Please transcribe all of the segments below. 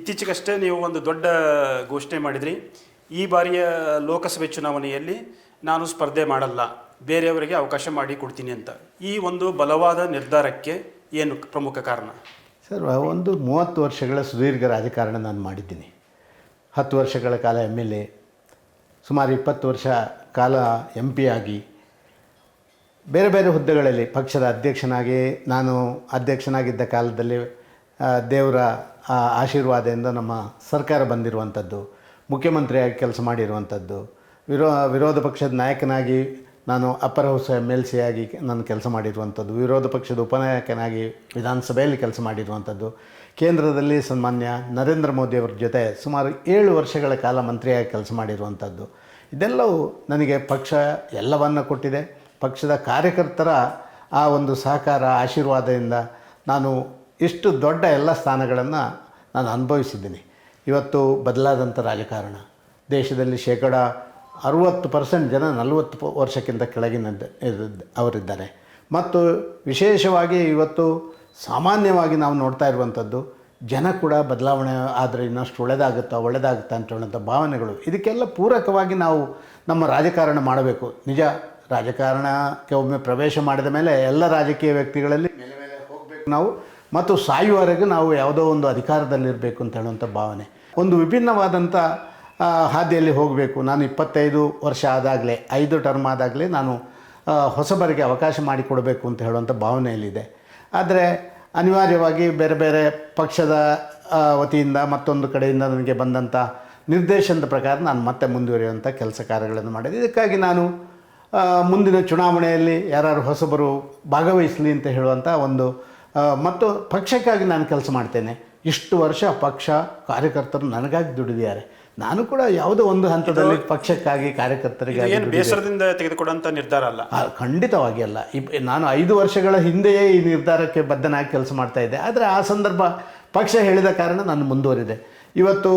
ಇತ್ತೀಚೆಗಷ್ಟೇ ನೀವು ಒಂದು ದೊಡ್ಡ ಘೋಷಣೆ ಮಾಡಿದ್ರಿ, ಈ ಬಾರಿಯ ಲೋಕಸಭೆ ಚುನಾವಣೆಯಲ್ಲಿ ನಾನು ಸ್ಪರ್ಧೆ ಮಾಡಲ್ಲ, ಬೇರೆಯವರಿಗೆ ಅವಕಾಶ ಮಾಡಿ ಕೊಡ್ತೀನಿ ಅಂತ. ಈ ಒಂದು ಬಲವಾದ ನಿರ್ಧಾರಕ್ಕೆ ಏನು ಪ್ರಮುಖ ಕಾರಣ? ಸರ್, ಒಂದು 30 ವರ್ಷಗಳ ಸುದೀರ್ಘ ರಾಜಕಾರಣ ನಾನು ಮಾಡಿದ್ದೀನಿ. 10 ವರ್ಷಗಳ ಕಾಲ MLA, ಸುಮಾರು 20 ವರ್ಷ ಕಾಲ MP ಆಗಿ ಬೇರೆ ಬೇರೆ ಹುದ್ದೆಗಳಲ್ಲಿ ಪಕ್ಷದ ಅಧ್ಯಕ್ಷನಾಗಿ ನಾನು ಅಧ್ಯಕ್ಷನಾಗಿದ್ದ ಕಾಲದಲ್ಲಿ ದೇವರ ಆಶೀರ್ವಾದದಿಂದ ನಮ್ಮ ಸರ್ಕಾರ ಬಂದಿರುವಂಥದ್ದು, ಮುಖ್ಯಮಂತ್ರಿಯಾಗಿ ಕೆಲಸ ಮಾಡಿರುವಂಥದ್ದು, ವಿರೋಧ ಪಕ್ಷದ ನಾಯಕನಾಗಿ ನಾನು ಅಪ್ಪರ್ ಹೌಸ್ MLC ಆಗಿ ನಾನು ಕೆಲಸ ಮಾಡಿರುವಂಥದ್ದು, ವಿರೋಧ ಪಕ್ಷದ ಉಪನಾಯಕನಾಗಿ ವಿಧಾನಸಭೆಯಲ್ಲಿ ಕೆಲಸ ಮಾಡಿರುವಂಥದ್ದು, ಕೇಂದ್ರದಲ್ಲಿ ಸನ್ಮಾನ್ಯ ನರೇಂದ್ರ ಮೋದಿಯವರ ಜೊತೆ ಸುಮಾರು 7 ವರ್ಷಗಳ ಕಾಲ ಮಂತ್ರಿಯಾಗಿ ಕೆಲಸ ಮಾಡಿರುವಂಥದ್ದು. ಇದೆಲ್ಲವೂ ನನಗೆ ಪಕ್ಷ ಎಲ್ಲವನ್ನು ಕೊಟ್ಟಿದೆ. ಪಕ್ಷದ ಕಾರ್ಯಕರ್ತರ ಆ ಒಂದು ಸಹಕಾರ ಆಶೀರ್ವಾದದಿಂದ ನಾನು ಇಷ್ಟು ದೊಡ್ಡ ಎಲ್ಲ ಸ್ಥಾನಗಳನ್ನು ನಾನು ಅನುಭವಿಸಿದ್ದೀನಿ. ಇವತ್ತು ಬದಲಾದಂಥ ರಾಜಕಾರಣ, ದೇಶದಲ್ಲಿ 60% ಜನ 40 ವರ್ಷಕ್ಕಿಂತ ಕೆಳಗಿನ ಅವರಿದ್ದಾರೆ. ಮತ್ತು ವಿಶೇಷವಾಗಿ ಇವತ್ತು ಸಾಮಾನ್ಯವಾಗಿ ನಾವು ನೋಡ್ತಾ ಇರುವಂಥದ್ದು, ಜನ ಕೂಡ ಬದಲಾವಣೆ ಆದರೆ ಇನ್ನಷ್ಟು ಒಳ್ಳೆಯದಾಗುತ್ತಾ ಅಂತ ಹೇಳುವಂಥ ಭಾವನೆಗಳು. ಇದಕ್ಕೆಲ್ಲ ಪೂರಕವಾಗಿ ನಾವು ನಮ್ಮ ರಾಜಕಾರಣ ಮಾಡಬೇಕು. ನಿಜ, ರಾಜಕಾರಣಕ್ಕೆ ಒಮ್ಮೆ ಪ್ರವೇಶ ಮಾಡಿದ ಮೇಲೆ ಎಲ್ಲ ರಾಜಕೀಯ ವ್ಯಕ್ತಿಗಳಲ್ಲಿ ಮೇಲೆ ಹೋಗಬೇಕು ನಾವು, ಮತ್ತು ಸಾಯುವವರೆಗೂ ನಾವು ಯಾವುದೋ ಒಂದು ಅಧಿಕಾರದಲ್ಲಿರಬೇಕು ಅಂತ ಹೇಳುವಂಥ ಭಾವನೆ, ಒಂದು ವಿಭಿನ್ನವಾದಂಥ ಹಾದಿಯಲ್ಲಿ ಹೋಗಬೇಕು. ನಾನು 25 ವರ್ಷ ಆದಾಗಲೇ, 5 ಟರ್ಮ್ ಆದಾಗಲೇ ನಾನು ಹೊಸಬರಿಗೆ ಅವಕಾಶ ಮಾಡಿಕೊಡಬೇಕು ಅಂತ ಹೇಳುವಂಥ ಭಾವನೆಯಲ್ಲಿದೆ. ಆದರೆ ಅನಿವಾರ್ಯವಾಗಿ ಬೇರೆ ಬೇರೆ ಪಕ್ಷದ ವತಿಯಿಂದ ಮತ್ತೊಂದು ಕಡೆಯಿಂದ ನನಗೆ ಬಂದಂಥ ನಿರ್ದೇಶನದ ಪ್ರಕಾರ ನಾನು ಮತ್ತೆ ಮುಂದುವರಿಯುವಂಥ ಕೆಲಸ ಕಾರ್ಯಗಳನ್ನು ಮಾಡಿದೆ. ಇದಕ್ಕಾಗಿ ನಾನು ಮುಂದಿನ ಚುನಾವಣೆಯಲ್ಲಿ ಯಾರು ಹೊಸಬರು ಭಾಗವಹಿಸಲಿ ಅಂತ ಹೇಳುವಂಥ ಒಂದು ಮತ್ತು ಪಕ್ಷಕ್ಕಾಗಿ ನಾನು ಕೆಲಸ ಮಾಡ್ತೇನೆ. ಇಷ್ಟು ವರ್ಷ ಪಕ್ಷ ಕಾರ್ಯಕರ್ತರು ನನಗಾಗಿ ದುಡಿದಿದ್ದಾರೆ. ನಾನು ಕೂಡ ಯಾವುದೋ ಒಂದು ಹಂತದಲ್ಲಿ ಪಕ್ಷಕ್ಕಾಗಿ ಕಾರ್ಯಕರ್ತರಿಗಾಗಿ ಬೇಸರದಿಂದ ತೆಗೆದುಕೊಂಡಂಥ ನಿರ್ಧಾರ ಅಲ್ಲ, ಖಂಡಿತವಾಗಿ ಅಲ್ಲ. ನಾನು 5 ವರ್ಷಗಳ ಹಿಂದೆಯೇ ಈ ನಿರ್ಧಾರಕ್ಕೆ ಬದ್ಧನಾಗಿ ಕೆಲಸ ಮಾಡ್ತಾ ಇದ್ದೆ. ಆದರೆ ಆ ಸಂದರ್ಭ ಪಕ್ಷ ಹೇಳಿದ ಕಾರಣ ನಾನು ಮುಂದುವರಿದೆ. ಇವತ್ತು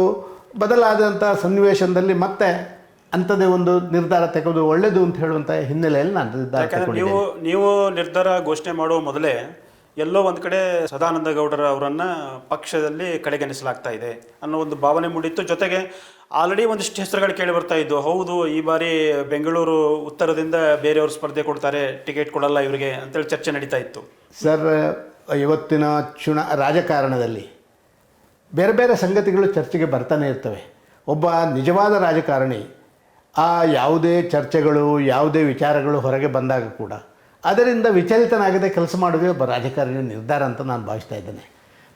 ಬದಲಾದಂಥ ಸನ್ನಿವೇಶದಲ್ಲಿ ಮತ್ತೆ ಅಂಥದ್ದೇ ಒಂದು ನಿರ್ಧಾರ ತೆಗೆದು ಒಳ್ಳೆಯದು ಅಂತ ಹೇಳುವಂಥ ಹಿನ್ನೆಲೆಯಲ್ಲಿ ನಾನು ನಿರ್ಧಾರ ತಗೊಂಡಿದ್ದೆ. ನೀವು ನಿರ್ಧಾರ ಘೋಷಣೆ ಮಾಡುವ ಮೊದಲೇ ಎಲ್ಲೋ ಒಂದು ಕಡೆ ಸದಾನಂದ ಗೌಡರ ಅವರನ್ನು ಪಕ್ಷದಲ್ಲಿ ಕಡೆಗಣಿಸಲಾಗ್ತಾ ಇದೆ ಅನ್ನೋ ಒಂದು ಭಾವನೆ ಮೂಡಿತ್ತು. ಜೊತೆಗೆ ಆಲ್ರೆಡಿ ಒಂದಿಷ್ಟು ಹೆಸರುಗಳು ಕೇಳಿ ಬರ್ತಾ ಇದ್ದು, ಹೌದು ಈ ಬಾರಿ ಬೆಂಗಳೂರು ಉತ್ತರದಿಂದ ಬೇರೆಯವರು ಸ್ಪರ್ಧೆ ಕೊಡ್ತಾರೆ, ಟಿಕೆಟ್ ಕೊಡಲ್ಲ ಇವರಿಗೆ ಅಂತೇಳಿ ಚರ್ಚೆ ನಡೀತಾ ಇತ್ತು. ಸರ್, ಇವತ್ತಿನ ರಾಜಕಾರಣದಲ್ಲಿ ಬೇರೆ ಬೇರೆ ಸಂಗತಿಗಳು ಚರ್ಚೆಗೆ ಬರ್ತಾನೆ ಇರ್ತವೆ. ಒಬ್ಬ ನಿಜವಾದ ರಾಜಕಾರಣಿ ಯಾವುದೇ ಚರ್ಚೆಗಳು, ಯಾವುದೇ ವಿಚಾರಗಳು ಹೊರಗೆ ಬಂದಾಗ ಕೂಡ ಅದರಿಂದ ವಿಚಲಿತನಾಗದೆ ಕೆಲಸ ಮಾಡೋದೇ ಒಬ್ಬ ರಾಜಕಾರಣಿ ನಿರ್ಧಾರ ಅಂತ ನಾನು ಭಾವಿಸ್ತಾ ಇದ್ದೇನೆ.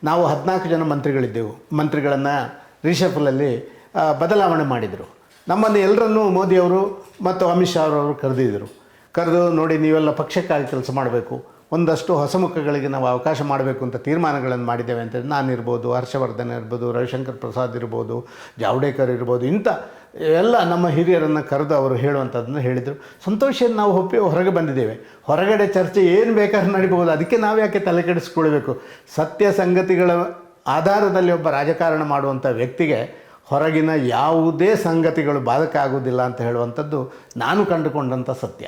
ನಾವು 14 ಜನ ಮಂತ್ರಿಗಳಿದ್ದೆವು. ಮಂತ್ರಿಗಳನ್ನು ರಿಷಫಲಲ್ಲಿ ಬದಲಾವಣೆ ಮಾಡಿದರು. ನಮ್ಮನ್ನು ಎಲ್ಲರನ್ನೂ ಮೋದಿಯವರು ಮತ್ತು ಅಮಿತ್ ಶಾ ಅವರು ಕರೆದು ನೋಡಿ, ನೀವೆಲ್ಲ ಪಕ್ಷಕ್ಕಾಗಿ ಕೆಲಸ ಮಾಡಬೇಕು, ಒಂದಷ್ಟು ಹೊಸ ಮುಖಗಳಿಗೆ ನಾವು ಅವಕಾಶ ಮಾಡಬೇಕು ಅಂತ ತೀರ್ಮಾನಗಳನ್ನು ಮಾಡಿದ್ದೇವೆ ಅಂತ. ನಾನಿರ್ಬೋದು, ಹರ್ಷವರ್ಧನ್ ಇರ್ಬೋದು, ರವಿಶಂಕರ್ ಪ್ರಸಾದ್ ಇರ್ಬೋದು, ಜಾವಡೇಕರ್ ಇರ್ಬೋದು, ಇಂಥ ಎಲ್ಲ ನಮ್ಮ ಹಿರಿಯರನ್ನು ಕರೆದು ಅವರು ಹೇಳುವಂಥದ್ದನ್ನು ಹೇಳಿದರು. ಸಂತೋಷವನ್ನು ನಾವು ಒಪ್ಪಿ ಹೊರಗೆ ಬಂದಿದ್ದೇವೆ. ಹೊರಗಡೆ ಚರ್ಚೆ ಏನು ಬೇಕಾದ್ರೂ ನಡಿಬಹುದು, ಅದಕ್ಕೆ ನಾವು ಯಾಕೆ ತಲೆ ಕೆಡಿಸ್ಕೊಳ್ಬೇಕು? ಸತ್ಯ ಸಂಗತಿಗಳ ಆಧಾರದಲ್ಲಿ ಒಬ್ಬ ರಾಜಕಾರಣ ಮಾಡುವಂಥ ವ್ಯಕ್ತಿಗೆ ಹೊರಗಿನ ಯಾವುದೇ ಸಂಗತಿಗಳು ಬಾಧಕ ಆಗುವುದಿಲ್ಲ ಅಂತ ಹೇಳುವಂಥದ್ದು ನಾನು ಕಂಡುಕೊಂಡಂಥ ಸತ್ಯ.